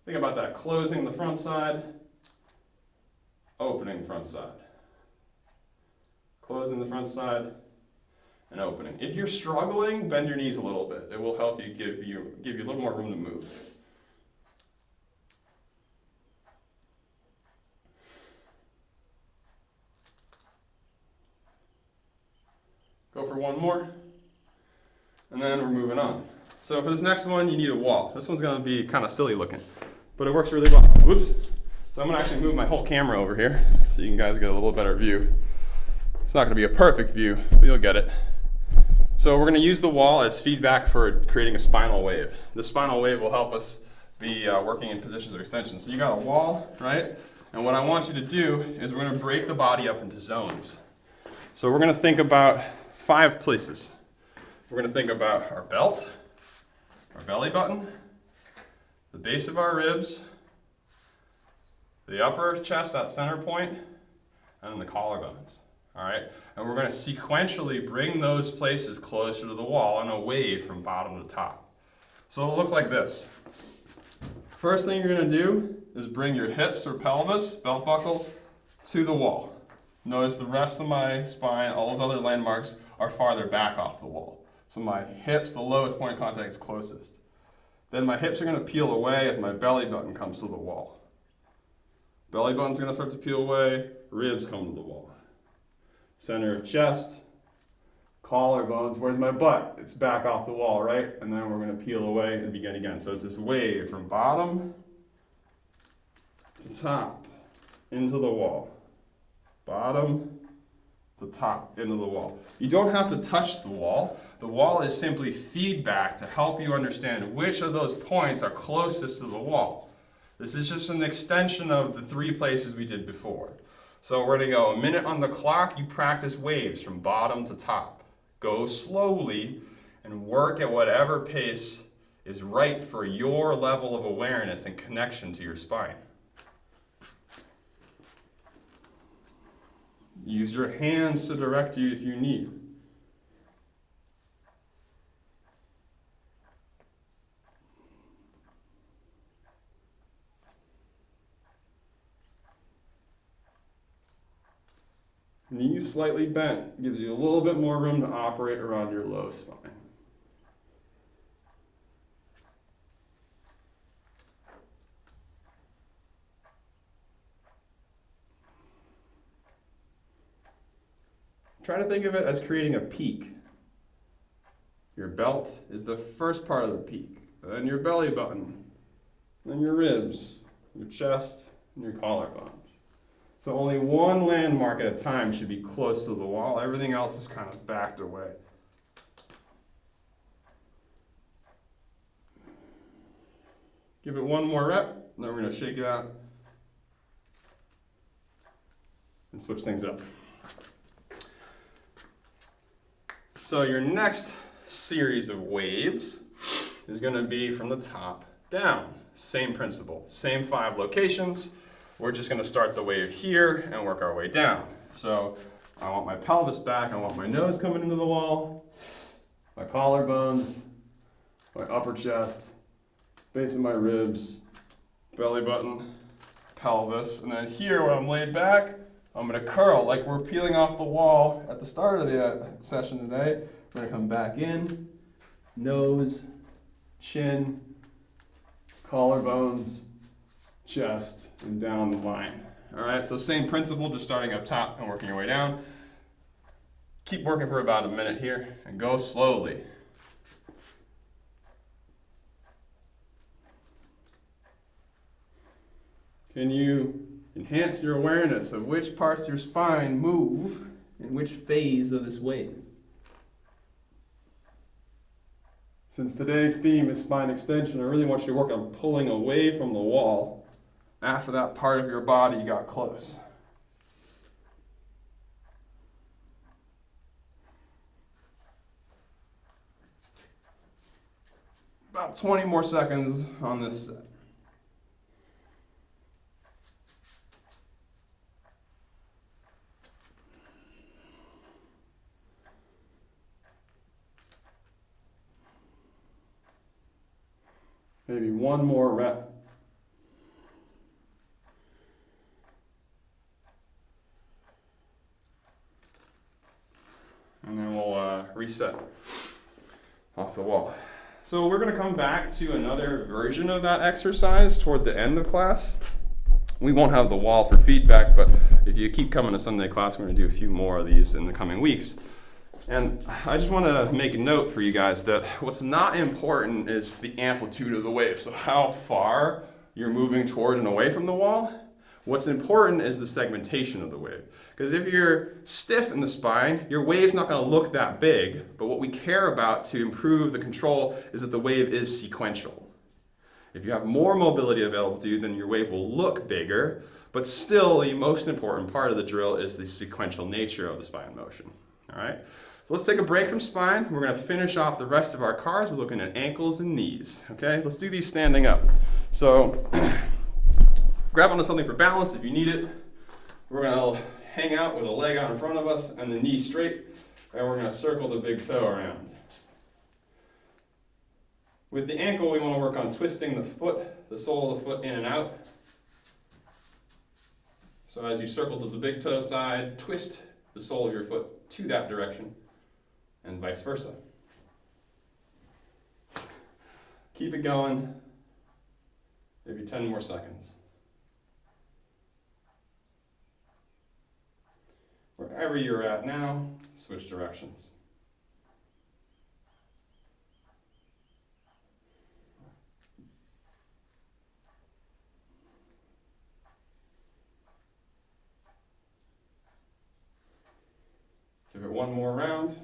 Think about that. Closing the front side, opening the front side. Closing the front side and opening. If you're struggling, bend your knees a little bit. It will help you give you a little more room to move. Go for one more, and then we're moving on. So for this next one, you need a wall. This one's going to be kind of silly looking, but it works really well. Whoops. So I'm going to actually move my whole camera over here so you guys get a little better view. It's not going to be a perfect view, but you'll get it. So we're going to use the wall as feedback for creating a spinal wave. The spinal wave will help us be working in positions of extension. So you got a wall, right? And what I want you to do is we're going to break the body up into zones. So we're going to think about 5 places. We're going to think about our belt, our belly button, the base of our ribs, the upper chest, that center point, and then the collarbones. All right, and we're going to sequentially bring those places closer to the wall in a wave from bottom to top. So it'll look like this. First thing you're going to do is bring your hips or pelvis, belt buckle, to the wall. Notice the rest of my spine, all those other landmarks, are farther back off the wall. So my hips, the lowest point of contact, is closest. Then my hips are going to peel away as my belly button comes to the wall. Belly button's going to start to peel away, ribs come to the wall. Center of chest, collarbones. Where's my butt? It's back off the wall, right? And then we're going to peel away and begin again. So it's this wave from bottom to top, into the wall. Bottom to top, into the wall. You don't have to touch the wall. The wall is simply feedback to help you understand which of those points are closest to the wall. This is just an extension of the 3 places we did before. So we're going to go a minute on the clock. You practice waves from bottom to top. Go slowly and work at whatever pace is right for your level of awareness and connection to your spine. Use your hands to direct you if you need. Knees slightly bent gives you a little bit more room to operate around your low spine. Try to think of it as creating a peak. Your belt is the first part of the peak, then your belly button, then your ribs, your chest, and your collarbones. So only one landmark at a time should be close to the wall. Everything else is kind of backed away. Give it one more rep, and then we're going to shake it out and switch things up. So your next series of waves is going to be from the top down. Same principle, same 5 locations. We're just going to start the wave here and work our way down. So I want my pelvis back, I want my nose coming into the wall, my collarbones, my upper chest, base of my ribs, belly button, pelvis, and then here when I'm laid back, I'm going to curl like we're peeling off the wall at the start of the session today. We're going to come back in, nose, chin, collarbones, chest, and down the line. All right, so same principle, just starting up top and working your way down. Keep working for about a minute here and go slowly. Can you enhance your awareness of which parts of your spine move in which phase of this wave? Since today's theme is spine extension, I really want you to work on pulling away from the wall after that part of your body got close. About 20 more seconds on this set. Maybe one more rep. And then we'll reset off the wall. So we're going to come back to another version of that exercise toward the end of class. We won't have the wall for feedback, but if you keep coming to Sunday class, we're going to do a few more of these in the coming weeks. And I just want to make a note for you guys that what's not important is the amplitude of the wave, so how far you're moving toward and away from the wall. What's important is the segmentation of the wave. Because if you're stiff in the spine, your wave's not going to look that big, but what we care about to improve the control is that the wave is sequential. If you have more mobility available to you, then your wave will look bigger, but still the most important part of the drill is the sequential nature of the spine motion. All right? So let's take a break from spine. We're going to finish off the rest of our cars. We're looking at ankles and knees. Okay? Let's do these standing up. So grab onto something for balance if you need it. We're going to hang out with a leg out in front of us and the knee straight, and we're going to circle the big toe around. With the ankle, we want to work on twisting the foot, the sole of the foot in and out. So as you circle to the big toe side, twist the sole of your foot to that direction, and vice versa. Keep it going, maybe 10 more seconds. Wherever you're at now, switch directions. Give it one more round,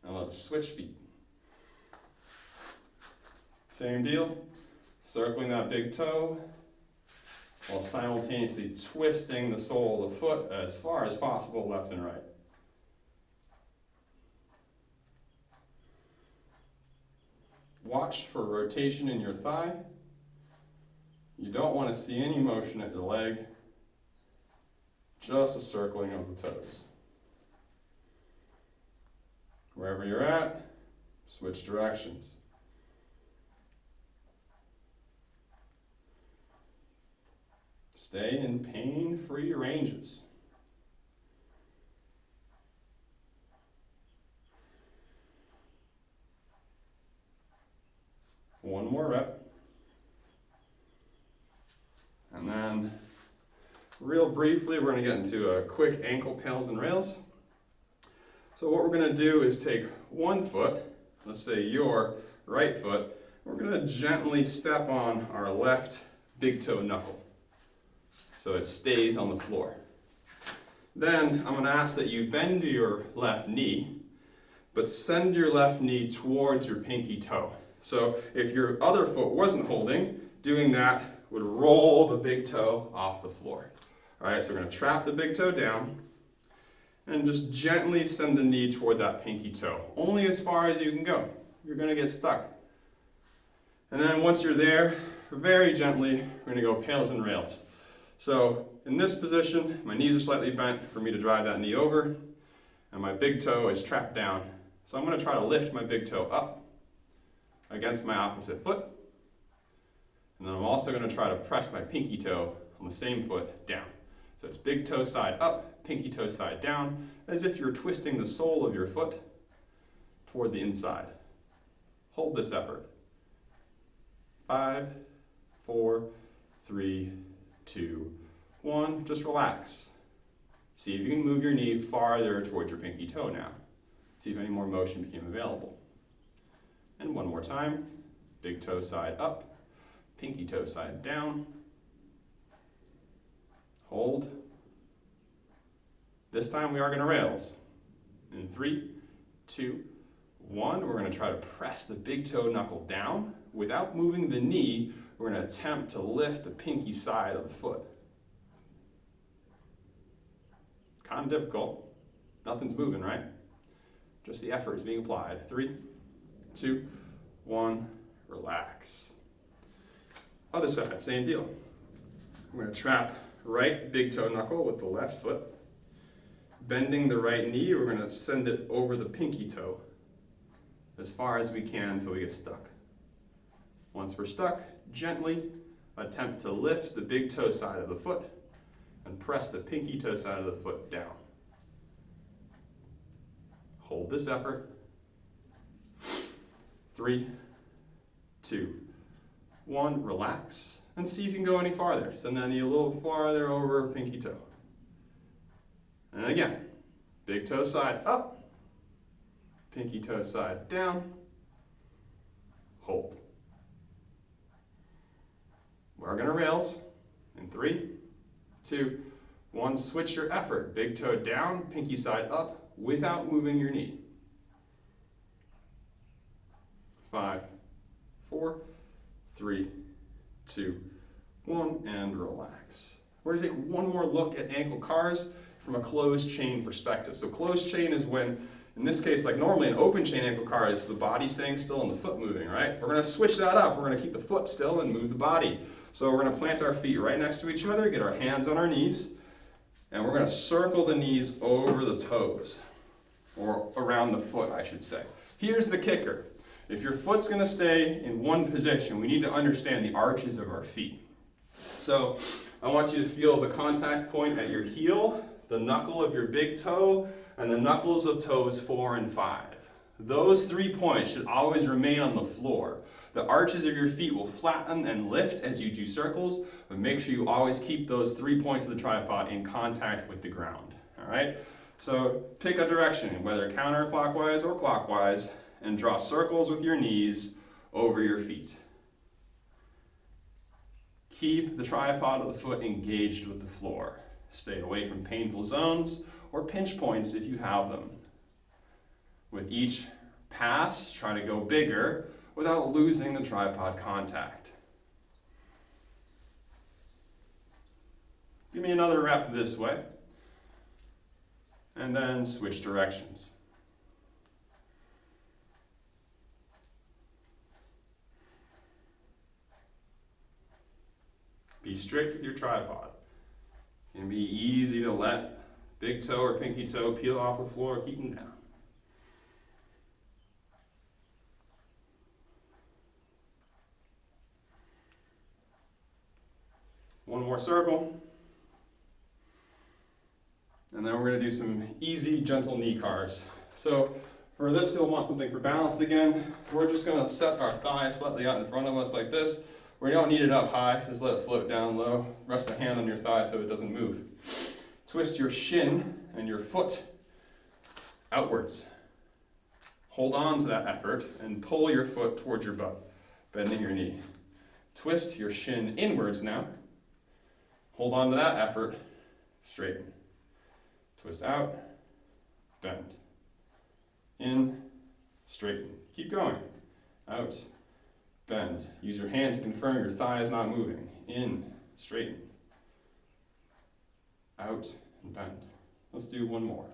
and let's switch feet. Same deal, circling that big toe, while simultaneously twisting the sole of the foot as far as possible left and right. Watch for rotation in your thigh. You don't want to see any motion at your leg, just a circling of the toes. Wherever you're at, switch directions. Stay in pain-free ranges. One more rep. And then, real briefly, we're going to get into a quick ankle pails and rails. So what we're going to do is take one foot, let's say your right foot, we're going to gently step on our left big toe knuckle, so it stays on the floor. Then I'm going to ask that you bend your left knee, but send your left knee towards your pinky toe. So if your other foot wasn't holding, doing that would roll the big toe off the floor. All right, so we're gonna trap the big toe down and just gently send the knee toward that pinky toe, only as far as you can go. You're gonna get stuck. And then once you're there, very gently, we're gonna go pails and rails. So in this position, my knees are slightly bent for me to drive that knee over, and my big toe is trapped down. So I'm gonna try to lift my big toe up against my opposite foot. And then I'm also gonna try to press my pinky toe on the same foot down. So it's big toe side up, pinky toe side down, as if you're twisting the sole of your foot toward the inside. Hold this effort. 5, 4, 3, 2, 1. Just relax. See if you can move your knee farther towards your pinky toe now. See if any more motion became available. And one more time. Big toe side up, pinky toe side down. Hold. This time we are going to rails. In 3, 2, 1, we're going to try to press the big toe knuckle down. Without moving the knee, we're going to attempt to lift the pinky side of the foot. Kind of difficult. Nothing's moving, right? Just the effort is being applied. 3, 2, 1, relax. Other side, same deal. We're going to trap right big toe knuckle with the left foot. Bending the right knee, we're going to send it over the pinky toe as far as we can until we get stuck. Once we're stuck, gently attempt to lift the big toe side of the foot and press the pinky toe side of the foot down. Hold this effort. 3, 2, 1, relax, and see if you can go any farther. Send that knee a little farther over pinky toe. And again, big toe side up, pinky toe side down, hold. We're gonna rails in 3, 2, 1, switch your effort. Big toe down, pinky side up without moving your knee. 5, 4, 3, 2, 1, and relax. We're gonna take one more look at ankle cars from a closed chain perspective. So closed chain is when, in this case, like normally an open chain ankle car is the body staying still and the foot moving, right? We're gonna switch that up. We're gonna keep the foot still and move the body. So we're gonna plant our feet right next to each other, get our hands on our knees, and we're gonna circle the knees over the toes, or around the foot, I should say. Here's the kicker. If your foot's gonna stay in one position, we need to understand the arches of our feet. So I want you to feel the contact point at your heel, the knuckle of your big toe, and the knuckles of toes 4 and 5. Those 3 points should always remain on the floor. The arches of your feet will flatten and lift as you do circles, but make sure you always keep those 3 points of the tripod in contact with the ground. All right? So pick a direction, whether counterclockwise or clockwise, and draw circles with your knees over your feet. Keep the tripod of the foot engaged with the floor. Stay away from painful zones or pinch points if you have them. With each pass, try to go bigger without losing the tripod contact. Give me another rep this way, and then switch directions. Be strict with your tripod. It can be easy to let big toe or pinky toe peel off the floor, keep them down. One more circle. And then we're going to do some easy, gentle knee cars. So for this, you'll want something for balance again. We're just going to set our thigh slightly out in front of us like this. We don't need it up high, just let it float down low. Rest a hand on your thigh so it doesn't move. Twist your shin and your foot outwards. Hold on to that effort and pull your foot towards your butt, bending your knee. Twist your shin inwards now. Hold on to that effort, straighten. Twist out, bend. In, straighten. Keep going. Out, bend. Use your hand to confirm your thigh is not moving. In, straighten. out, and bend. Let's do one more.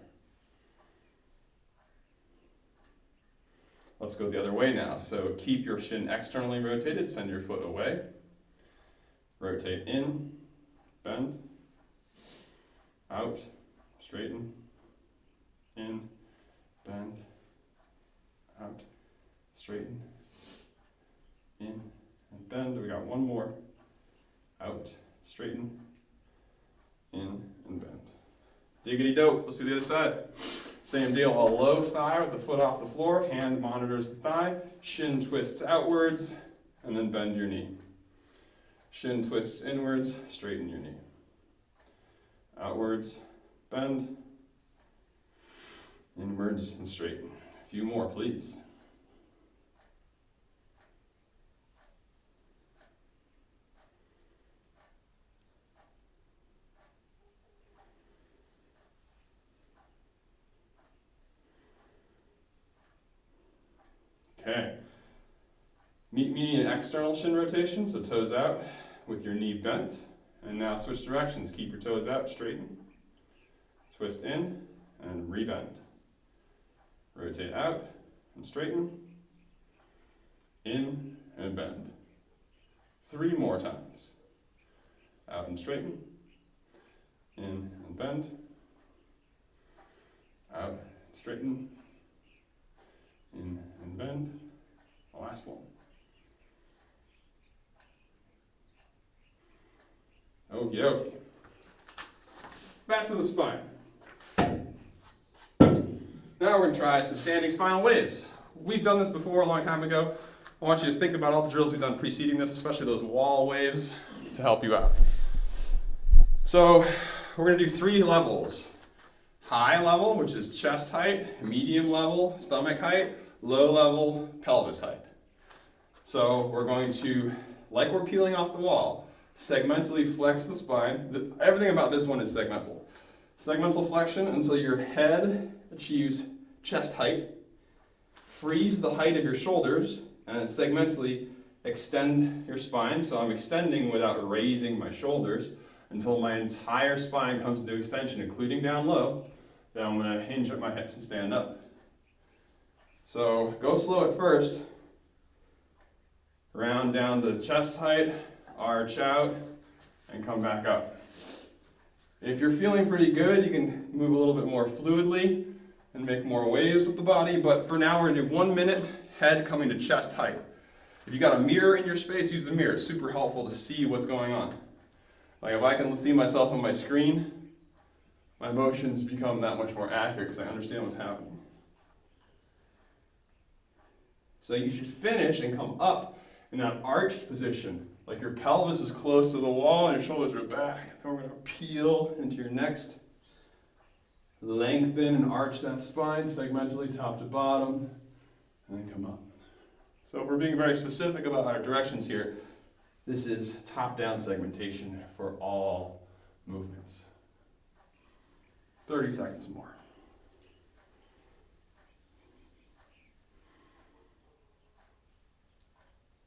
Let's go the other way now. So keep your shin externally rotated, send your foot away. Rotate in, bend, out, straighten, in, bend, out, straighten, in, and bend. We got one more. Out, straighten, in, and bend. Diggity dope. Let's do the other side. Same deal, a low thigh with the foot off the floor, hand monitors the thigh, shin twists outwards, and then bend your knee. Shin twists inwards, straighten your knee. Outwards, bend, inwards, and straighten. A few more, please. Okay. Meet me in external shin rotation, so toes out with your knee bent. And now switch directions. Keep your toes out, straighten. Twist in and rebend. Rotate out and straighten. In and bend. 3 more times. Out and straighten. In and bend. Out, straighten. In and bend. Last one. Okie dokie. Back to the spine. Now we're going to try some standing spinal waves. We've done this before a long time ago. I want you to think about all the drills we've done preceding this, especially those wall waves, to help you out. So we're going to do 3 levels. High level, which is chest height, medium level, stomach height, low level, pelvis height. So we're going to, like we're peeling off the wall, segmentally flex the spine. Everything about this one is segmental. Segmental flexion until your head achieves chest height. Freeze the height of your shoulders and then segmentally extend your spine. So I'm extending without raising my shoulders until my entire spine comes into extension, including down low. Then I'm going to hinge at my hips and stand up. So go slow at first. Round down to chest height, arch out, and come back up. If you're feeling pretty good, you can move a little bit more fluidly and make more waves with the body, but for now we're going to do 1 minute, head coming to chest height. If you got a mirror in your space, use the mirror. It's super helpful to see what's going on. Like if I can see myself on my screen, my motions become that much more accurate because I understand what's happening. So you should finish and come up in that arched position, like your pelvis is close to the wall and your shoulders are back. Then we're going to peel into your next. Lengthen and arch that spine segmentally, top to bottom, and then come up. So if we're being very specific about our directions here, this is top-down segmentation for all movements. 30 seconds more.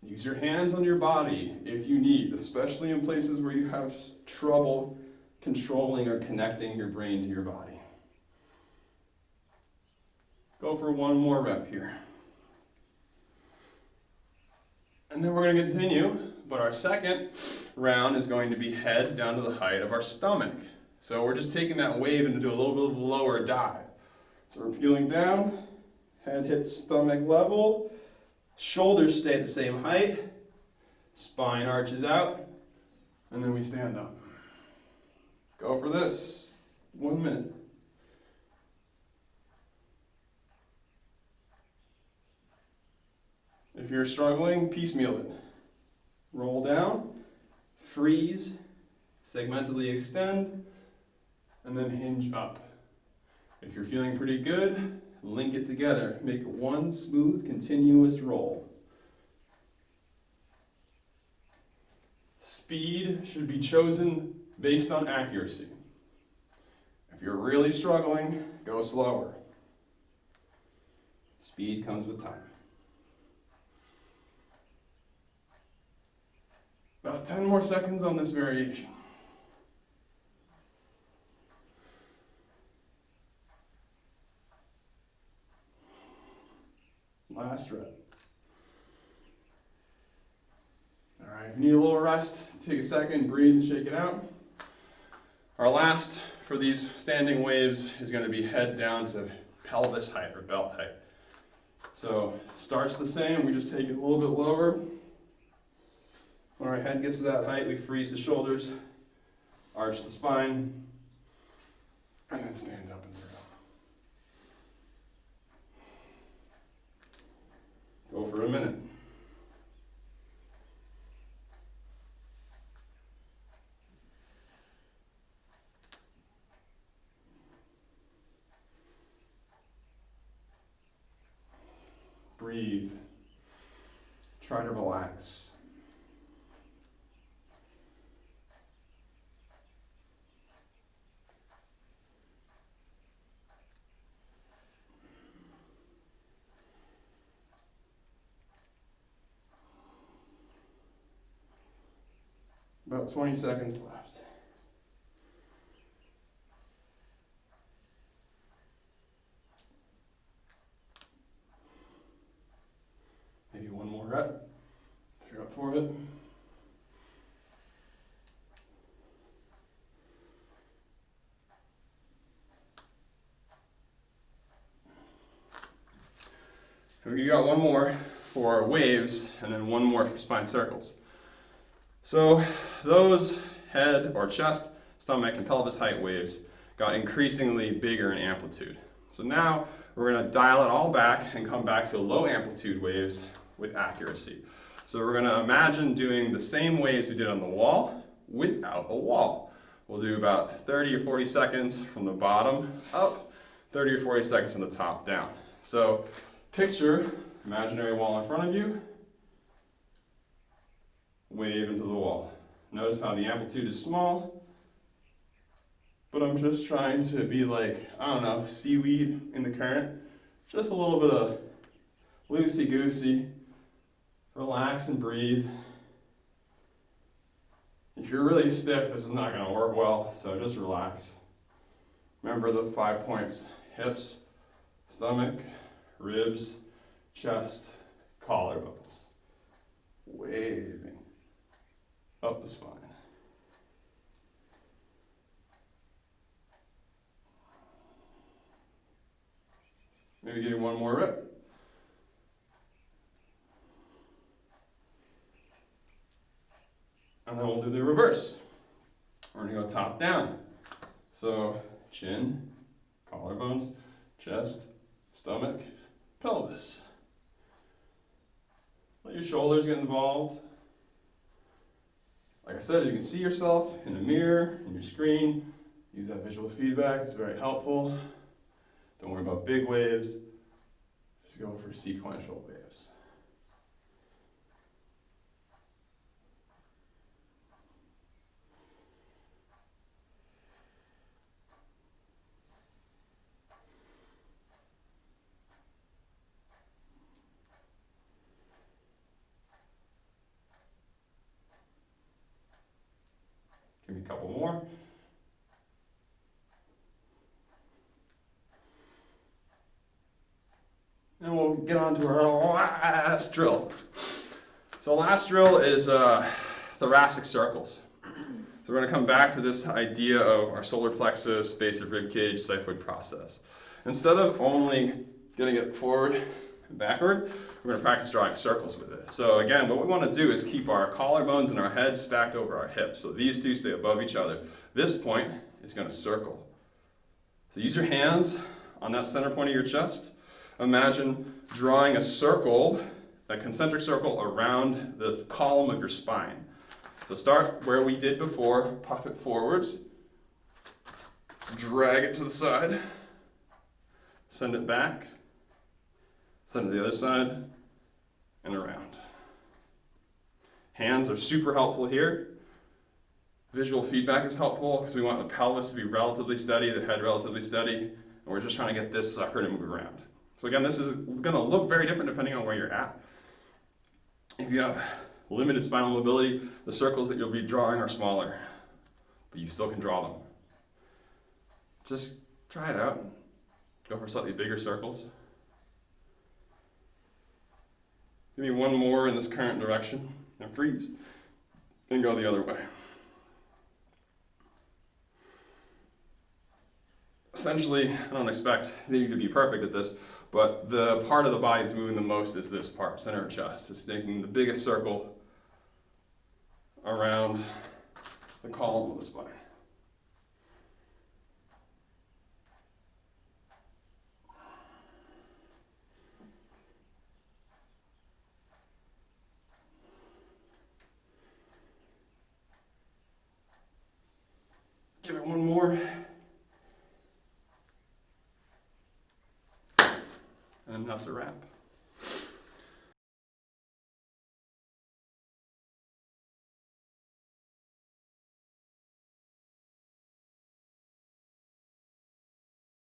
Use your hands on your body if you need, especially in places where you have trouble controlling or connecting your brain to your body. Go for 1 more rep here. And then we're going to continue, but our second round is going to be head down to the height of our stomach. So we're just taking that wave and do a little bit of a lower dive. So we're peeling down, head hits stomach level, shoulders stay at the same height, spine arches out, and then we stand up. Go for this, 1 minute. If you're struggling, piecemeal it. Roll down, freeze, segmentally extend, and then hinge up. If you're feeling pretty good, link it together. Make one smooth, continuous roll. Speed should be chosen based on accuracy. If you're really struggling, go slower. Speed comes with time. About 10 more seconds on this variation. Last rep. All right, if you need a little rest, take a second, breathe and shake it out. Our last for these standing waves is going to be head down to pelvis height or belt height. So starts the same, we just take it a little bit lower. When our head gets to that height, we freeze the shoulders, arch the spine, and then stand up and through. Go for a minute. Breathe. Try to relax. About 20 seconds left. Maybe one more rep, if you're up for it. We got one more for waves, and then one more for spine circles. So those head or chest, stomach, and pelvis height waves got increasingly bigger in amplitude. So now we're going to dial it all back and come back to low amplitude waves with accuracy. So we're going to imagine doing the same waves we did on the wall without a wall. We'll do about 30 or 40 seconds from the bottom up, 30 or 40 seconds from the top down. So picture imaginary wall in front of you, wave into the wall. Notice how the amplitude is small, but I'm just trying to be like, I don't know, seaweed in the current. Just a little bit of loosey-goosey. Relax and breathe. If you're really stiff, this is not going to work well, so just relax. Remember the 5 points: hips, stomach, ribs, chest, collarbones. Waving up the spine. Maybe give you one more rep. And then we'll do the reverse. We're going to go top down. So chin, collarbones, chest, stomach, pelvis. Let your shoulders get involved. Like I said, you can see yourself in the mirror, in your screen. Use that visual feedback, it's very helpful. Don't worry about big waves. Just go for sequential waves. Give me a couple more. And we'll get on to our last drill. So last drill is thoracic circles. So we're going to come back to this idea of our solar plexus, base of rib cage, xiphoid process. Instead of only getting it forward and backward, we're going to practice drawing circles with it. So again, what we want to do is keep our collarbones and our head stacked over our hips. So these two stay above each other. This point is going to circle. So use your hands on that center point of your chest. Imagine drawing a circle, a concentric circle around the column of your spine. So start where we did before, puff it forwards, drag it to the side, send it back, send it to the other side, and around. Hands are super helpful here. Visual feedback is helpful because we want the pelvis to be relatively steady, the head relatively steady, and we're just trying to get this sucker to move around. So again, this is going to look very different depending on where you're at. If you have limited spinal mobility, the circles that you'll be drawing are smaller, but you still can draw them. Just try it out. Go for slightly bigger circles. Give me one more in this current direction and freeze. Then go the other way. Essentially, I don't expect you to be perfect at this, but the part of the body that's moving the most is this part, center of chest. It's making the biggest circle around the column of the spine. Give it one more. And that's a wrap.